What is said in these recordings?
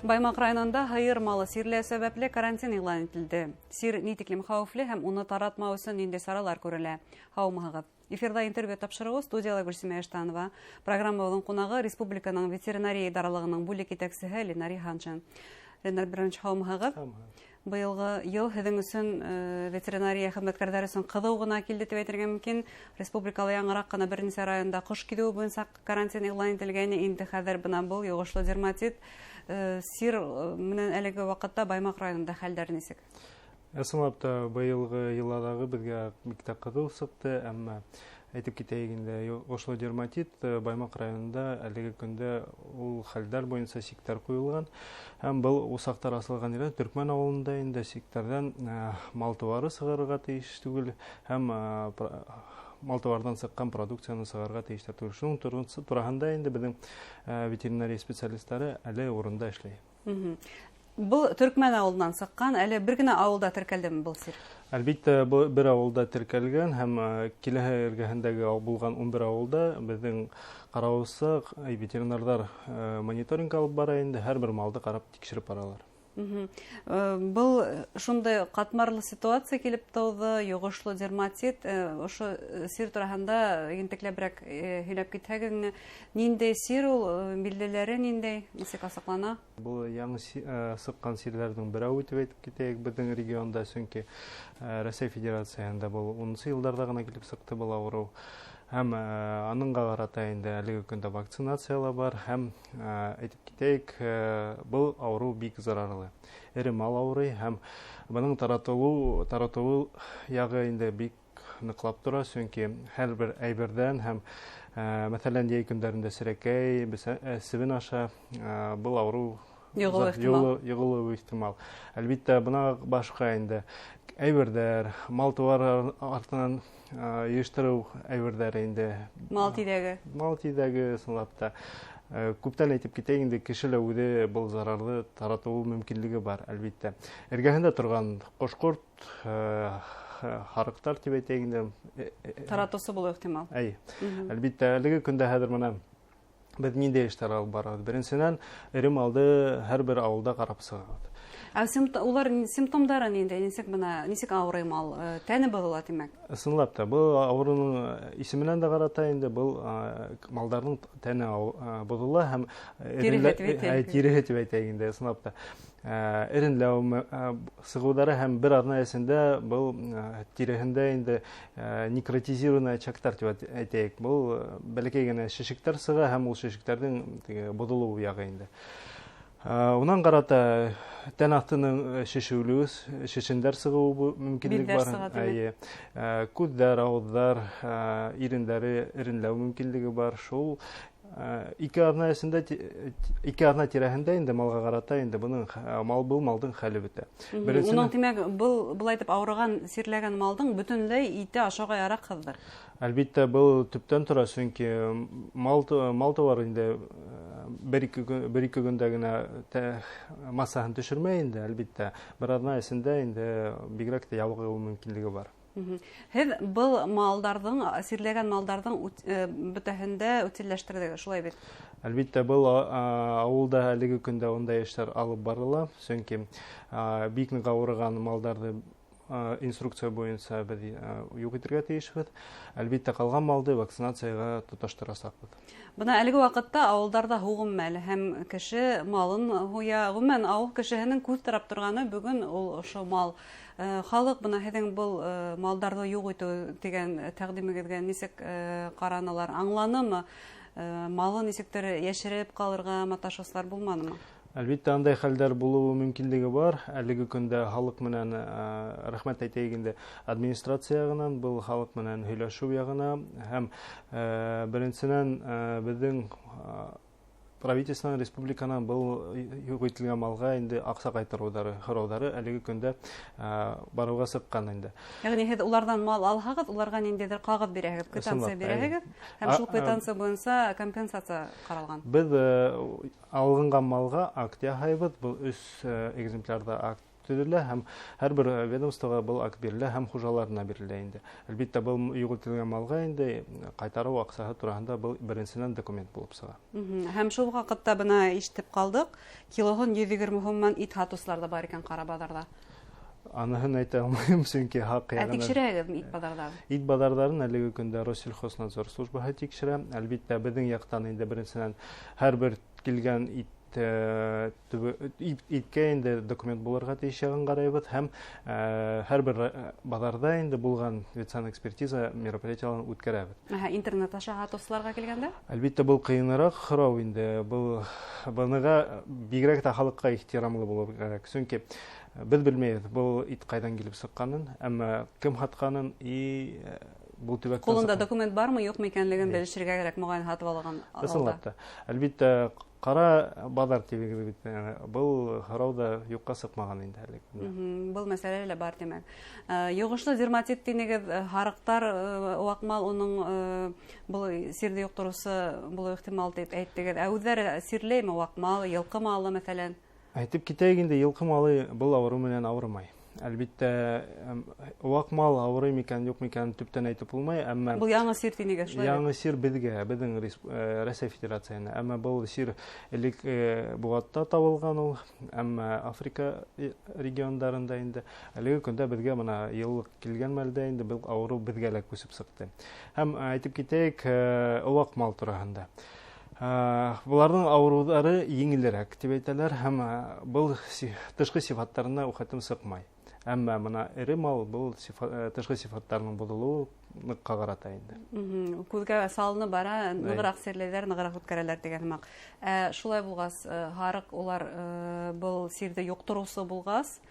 Баймак районында һыйыр малы сирләү сәбәпле карантин игълан ителде. Сир нитиклем хәвефле һәм уны таратмау өчен нинди саралар күрелә? Һаумыгыз. Эфирда интервью тапшыруы студияла Гөлсемә Эштанова. Программабызның кунагы республиканың ветеринария идаралыгының бүлек итәкчесе Ленар Ханшин. Ленар беренче һаумыгыз. Быелгы ел һеҙҙең өсөн ветеринария хеҙмәткәрҙәре өсөн ҡыҙыу ғына килде дип әйтергә мөмкин. Республикала яңыраҡ ҡына бер нисә районда ҡош киҙеүе буйынса карантин иғлан ителгәйне. Инде хәҙер бына был йоғошло дерматит сир менән әлеге ваҡытта Баймак районында хәлдәр нисек? Ысынлап та быйылғы йылладагы беҙгә бик тә ҡыҙыу сыҡты, әммә әйтеп китәйек инде, йоғошло дерматит Баймак районында әлеге көндә ул хәлдәр буйынса сиктәр ҡуйылған. Һәм был усаҡтар асылған ерҙә Төркмән ауылында инде сиктәрҙән мал тыуары сығарырға тейеш түгел, һәм мал тыуарҙан сыҡҡан продукцияны сығарырға тейештәр түгел. Шуның тураһында инде беҙҙең ветеринария специалистары әле урында эшләй. Был Төркмән ауылынан сыҡҡан, әле бер генә ауылда теркәлдеме был сир? Әлбиттә, бер ауылда теркәлгән һәм киләһе эргәһендәге булган 11 ауылда беҙҙең ҡараусы ветеринарҙар мониторинг алып бара инде, һәр бер малды ҡарап тикшереп баралар. Был шундай ҡатмарлы ситуация килеп тыуҙы, йоғошло дерматит. Ошо сир тураһында ентекләберәк һөйләп китһәгеҙ, ниндәй сир ул, билдәләре ниндәй, нисек асыҡлана? Был яңы сыҡҡан сирҙәрҙең берәү итеп әйтеп китәйек беҙҙең регионда, сөнки Рәсәй Федерацияһында был 10-нчы йылдарҙа ғына килеп сыҡты был ауырыу. Һәм аныңға ҡарата инде әлеге көндә вакцинация бар, һәм әйтеп китәйек, был ауырыу бик зарарлы. Эре мал ауырый, һәм бының таратыуы яғы инде бик ныҡлап тора, сөнки һәр бер әйберҙән һәм мәҫәлән йәй көндәрендә серәкәй, себен аша был ауырыу йығылыуы ихтимал. Әлбиттә, бына башҡа инде әйберҙәр, мал тыуар артынан йыйыштырыу әйберҙәре инде. Мал тиҙәге. Мал тиҙәге, ысынлап та. Күптән әйтеп китәйек инде, кеше лә үҙе был зарарлы таратыуы мөмкинлеге бар, әлбиттә. Эргәһендә торған ҡош-ҡорт, һарыҡтар тип әйтәйек инде. Таратыусы булыу ихтимал. Әлбиттә, әлеге көндә хәҙер менән беҙ ниндәй эштәр алып барабыҙ? Беренсенән, эре малды һәр бер ауылда ҡарап сығабыҙ. Улар симптомдары ниндәй? Нисек ауырый мал? Тәне боҙола, тимәк? Ысынлап та, был ауырыуның исеменән дә ҡарата инде, был малдарҙың тәне боҙола һәм тиреһе тип әйтәйек инде, ысынлап та. Эренләү сығыуҙары һәм бер аҙна эсендә был тиреһендә инде некротизированный очагтар тип әйтәйек. Был бәләкәй генә шешектәр сыға һәм ул шешектәрҙең боҙолоуы яғы инде. Унан ҡарата тән аҫтының шешендәр сығыуы мөмкинлек бар. Күҙҙәр, ауыҙҙар, ирендәре эренләү мөмкинлеге бар. Шул ике аҙна тирәһендә инде малға ҡарата инде был малдың хәле бөтә. Унан тимәк, был әйтеп ауырыған, сирләгән малдың бөтөнләй ите ашауға яраҡһыҙҙыр. Әлбиттә, был төптән тора, сөнки мал тыуар инде бер-ике көндә генә массаһын төшөрмәй инде, әлбиттә. Бер аҙна эсендә инде бигерәк тә ялғыу мөмкинлеге бар. Һеҙ был малдарҙың, сирләгән малдарҙың бөтәһендә үтилләштерҙегеҙ, шулай бит? Әлбиттә, был ауылда әлеге көндә ундай эштәр алып барыла, сөнки бик ныҡ ауырыған малдарҙы инструкция буйынса беҙ юҡ итергә тейешбеҙ. Әлбиттә, ҡалған малды вакцинацияға тоташтырасаҡбыҙ. Бына әлеге ваҡытта ауылдарҙа һуғым мәле һәм кеше малын һуя. Ғөмүмән, ауыл кешеһенең күҙ тарап торғаны бөгөн ул ошо мал. Халыҡ бына һеҙҙең был малдарҙы юҡ итеү тигән тәҡдимегеҙгә нисек ҡаранылар? Аңланымы? Малы нисектер йәшереп ҡалырға маташыусылар булманымы? Әлбиттә, андай хәлдәр булыуы мөмкинлеге бар. Әлеге көндә халыҡ менән рәхмәт әйтәйек инде администрация яғынан, был халыҡ менән һөйләшеү яғына һәм беренсенән беҙҙең правительствоның республиканан был юҡ ителгән малға инде аҡса һорауҙары әлеге көндә барыуға сыҡҡан инде. Яғни һеҙ уларҙан мал алһағыҙ, уларға ниндәйҙер ҡағыҙ бирәһегеҙ, квитанция бирәһегеҙ, һәм шул квитанция буйынса компенсация ҡаралған. Беҙ алынған малға акт яһайбыҙ, был 3 экземплярҙа акт төзелә һәм һәрбер ведомствога был акт бирелә һәм хужаларына бирелә инде. Әлбәттә, был югалтылган малга инде кайтару аксаһы турында был беренчедән документ булып сыга. Һәм шул вакытта бына ишетеп калдык, килоһын 120 сумнан ит һатучылар да бар икән Карабадарда. Аныһын әйтә алмыйм, чөнки хак ягына. Тикшерәгез ит базарларын. Ит базарларын әлеге көндә Россельхознадзор службаһы тикшерә. Әлбәттә, безнең яктан инде беренчедән һәрбер килгән иткә инде документ булырга тиешәген карайбыз һәм һәрбер базарда инде булган ветсанэкспертиза мероприятияларын үткәрәбез. Интернет аша һатучыларга килгәндә? Әлбәттә, был кыенрак сорау инде. Буныга бигрәк тә халыкка ихтирамлы булырга кирәк. Чөнки без белмәйбез, был ит кайдан килеп сыкканын, әмма кем хатканын бу төбәктә. Кулында документ бармы, юкмы икәнлеген белешергә кирәк, мөгаен хатып алган алда. Әлбәттә, кара базар тибегез бит. Был сорауда юкка сыкмаган инде әле. Был мәсьәлә лә бар димәк. Йогышлы дерматит дигез харыктар вакмал уның бу сирде юктырусы булу ихтимал дип әйттегез. Үзләре сирлеме вакмал, йылкы малы мәсәлән? Әйтеп китәйек инде, йылкы малы был авыру менән авырмай. Әлбәттә, вакмал авырый микән, юк микән төптән әйтеп булмай, әмма бу яңа сир тинегә шулай. Яңа сир безгә, безнең Россия Федерациясына, әмма был сир элек Бугатта табылган ул, әмма Африка регионнарында инде әлеге көндә безгә моны еллык килгән мәлдә инде был авыру безгә лә күсеп сыкты. Һәм әйтеп китәйек, вакмал турында. Буларның авырулары еңелрәк дип әйтәләр һәм был тышкы сифаттарына ухатым сыкмай. Әмма моны эре мал был тышкы сифаттарының булуы нык карата инде. Күзгә салыны бара, ныграк серләр, ныграк үткәрәләр дигән мак. Шулай булгас, харык улар был сирдә юктырусы булгас,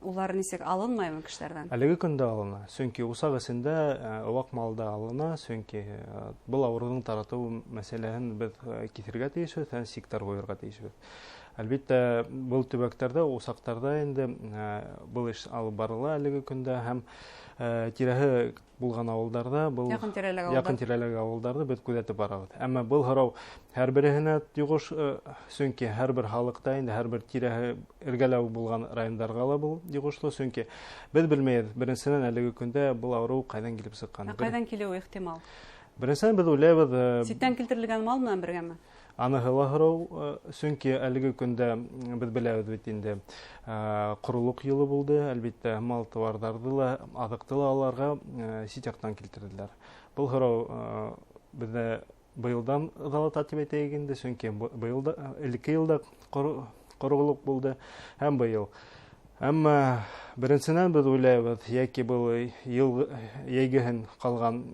улар нисек алынмаймы кешеләрдән? Әлеге көндә алына. Чөнки усак эсендә вак малда алына, чөнки был авыруның тарату мәсьәләһен без китергә тиешбез, һәм сектор куярга тиешбез. Әлбәттә, был төбәкләрдә, усактарда инде был эш алып барыла әлеге көндә һәм тирәһе булган авылдарда, был якын тирәләге авылдарда без күзәтеп барабыз. Әмма был һорау һәрберенә югыш, чөнки һәрбер халыкта инде һәрбер тирәһе эргәләү булган районнарга ла бул югышлы, чөнки без белмәйбез, беренчедән әлеге көндә был авыру кайдан килеп сыккан. Кайдан килүе ихтимал? Беренчедән без уйлайбыз, Ситтән килтерелгән мал менән бергәме? Аны һорау, чөнки әлеге көндә без беләбез бит инде корылык елы булды, әлбәттә мал товарларды ла, азыкты ла аларга ситяктан килтерделәр. Бу һорау бездә быелдан ызалата дип әйтәйек инде, чөнки быелда элекке елда корылык булды һәм быел. Әмма беренчедән без уйлайбыз, яки бу ел ягыһын калган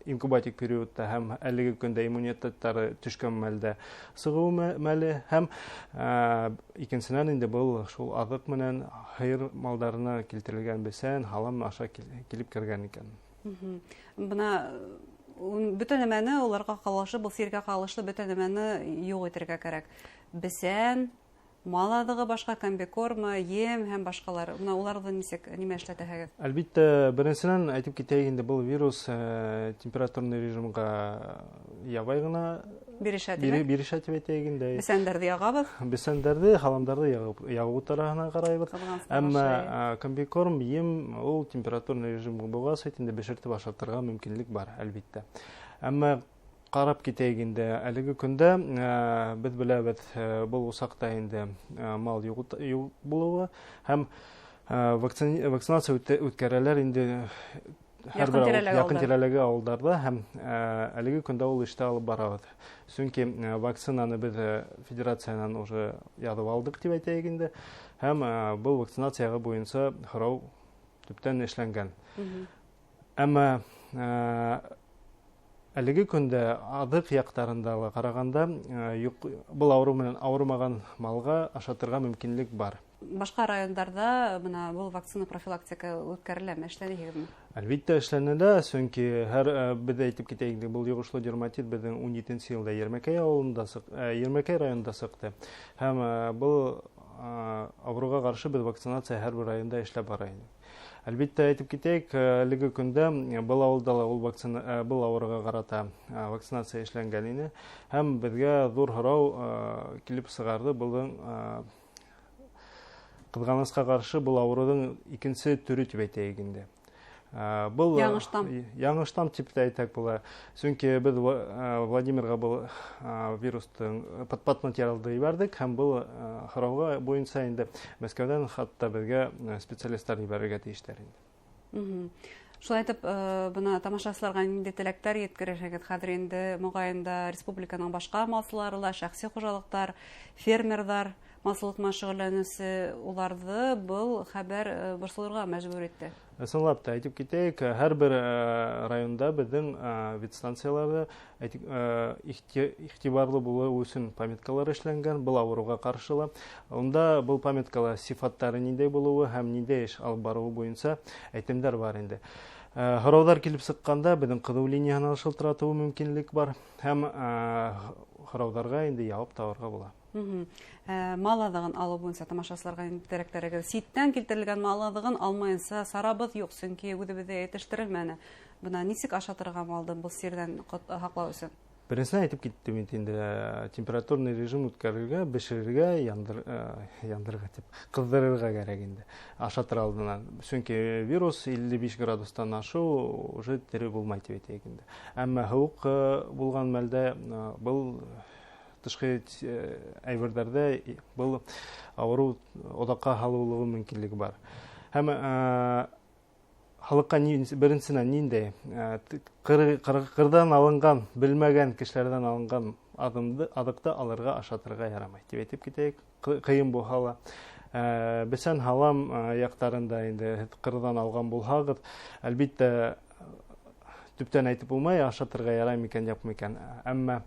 инкубатик периодта һәм әлеге көндә иммунитеттары төшкән мәлдә сыгу мәле һәм икенчедән инде был шул азык менән хәйр малдарына килтерелгән бесән, халам аша килеп кергән икән. Бына бөтен нәмәне уларга калышлы, был сиргә калышлы бөтен нәмәне юк итәргә кирәк. Бесән, мал азыгы башка, комбикорма, ем һәм башкалар. Бuna уларны нисек, нимә эшләтәһегез? Әлбәттә, беренчедән әйтеп китәйек инде, был вирус температурный режимга ябай гына бирешә дип әйтәйек инде. Бесәндәрне ягабыз? Бесәндәрне, халамдарды ягу тарафына карайбыз. Әмма комбикорм, ем, ул температурный режимга булгас, инде бешертеп ашатырга мөмкинлек бар, әлбәттә. Әмма карап китәйек инде, әлеге көндә без беләбез, был усакта инде мал юк булуы һәм вакцинация үткәрәләр инде якын тирәләге авылдарда һәм әлеге көндә ул эштә алып барабыз. Чөнки вакцинаны без федерациянан уже язып алдык дип әйтәйек инде һәм был вакцинацияга буенча һорау төптән эшләнгән. Әмма әлеге көндә адык яктарында караганда был авыру менән авырмаган малга ашатырга мөмкинлек бар. Башка райондарда бына бул вакцина профилактика үткәреләме, эшләнәһегезме? Әлбәттә эшләнелә, чөнки һәр без әйтеп китәйек, бу йогышлы дерматит безнең 17нче елда Ермәкәй авылында, Ермәкәй районында сыкты. Һәм бу авыруга каршы без вакцинация һәр бер районда эшләп бара иде. Әлбәттә әйтеп китәйек, әлеге көндә был авылда ул вакцина был авыруга карата вакцинация эшләнгән иде һәм безгә зур һорау килеп сыгарды булган кызганычка каршы бул оорудун экинчи түрү деп айтайык. Бұл яңы штамм типте айтак була. Чөнки біз Владимирга бұл вирустың пат материалды ибардык һәм бұл харауга боюнча инде Мәскәүдән хатта безгә специалистлар ибәрергә тиештәр инде. Шулай итеп, бына тамашачыларга нинди теләктәр yetkерәчәк хәзер инде мугаенда республиканың башка малсылары ла, шәхси хуҗалыктар, фермерлар малсылыкма шөгыльләнүсе уларны бұл хәбәр борсылырга мәҗбүр итте. Ысынлап та әйтеп китәйек, һәрбер районда безнең ветстанцияларда игътибарлы булу өчен памяткалар эшләнгән, бул авыруга каршыла. Онда бул памяткалар сифаттары ниндәй булуы һәм ниндәй эш алып баруы буенча әйтемнәр бар инде. Хараудар килеп сыкканда безнең кызу линияны шылтыратуу мөмкинлек бар һәм хараударга инде явап табарга була. Мал азыгын алу буенча тамашачыларга интерактарыгыз. Ситтән килтерелгән мал азыгын алмаенса сарабыз юк, чөнки үзебездә yetiştirilмәне. Бuna ничек ашатырга малды бу сирдән хаклау өчен? Беренчедән әйтеп киттем инде, температурный режим үткәрергә, бешерергә, яндырырга дип, кыздырырга кирәк инде. Ашатыр алдыннан. Чөнки вирус 55 градустан ашу уже тере булмай дип әйтәйек инде. Әмма һавык булган мәлдә бул тышкы әйберләрдә бул авыру одакка халуулыгы мөмкинлеге бар. Һәм халыкка беренчедән нинди кырдан алынган, белмәгән кешеләрдән алынган адыкты алырга ашатырга ярамай дип әйтеп китәйек. Кыен бу хала. Бесән халам яктарында инде кырдан алган булһагыз, әлбәттә төптән әйтеп булмай, ашатырга ярай микән, юкмы икән. Әмма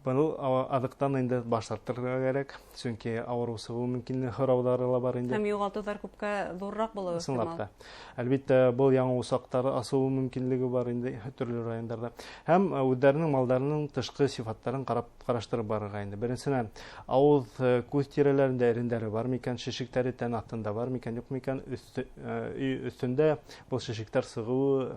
бұл адықтан енді баш тартырга керек, чөнки авыру сыгуу мөмкинлеге хораудары ла бар инде. Һәм югалтулар күпкә зуррак булуы ихтимал. Әлбәттә, бұл яңа усактар асуу мөмкинлеге бар инде төрле райондарда. Һәм үзләренең малдарының тышкы сифаттарын караштырып барырга инде. Беренчедән, авыз күз тирәләрендә ирендәре бар микән, шишектәре тән астында бар микән, юк микән, өстендә бу шишектәр сыгуу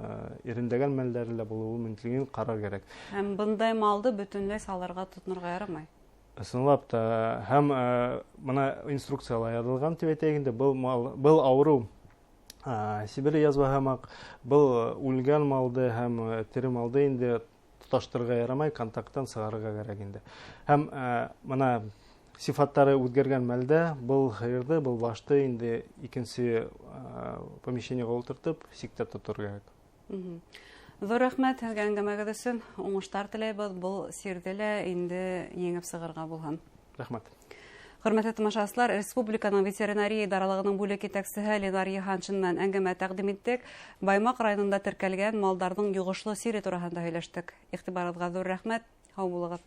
ирендәгән мәлдәре булуы мөмкинлеген карар керек. Һәм бундай малды бөтенләй салырга тотынырга ярамай. Ысынлап та, һәм моны инструкциялар язылган дип әйтәйек инде, был авыру Сибир язбаһамак, был үлгән малды һәм тере малды инде тоташтырырга ярамай, контакттан сыгарырга кирәк инде. Һәм моны сифаттары үзгәргән мәлдә был хәерде, был башты инде икенче помещениегә утыртып, сиктә тотырга кирәк. Зур рәхмәт сезгә әңгәмәгез өчен. Уңышлар теләйбез. Бу сирдә инде еңеп сыгырга булган. Рәхмәт. Хөрмәтле тамашачылар, республиканың ветеринария идаралыгының бүлек итәкчесе Ленар Яханшиннан әңгәмә тәкъдим иттек. Баймак районында теркәлгән малдарның югышлы сире турында һөйләштек. Игътибарыгызга зур рәхмәт. Һау булыгыз.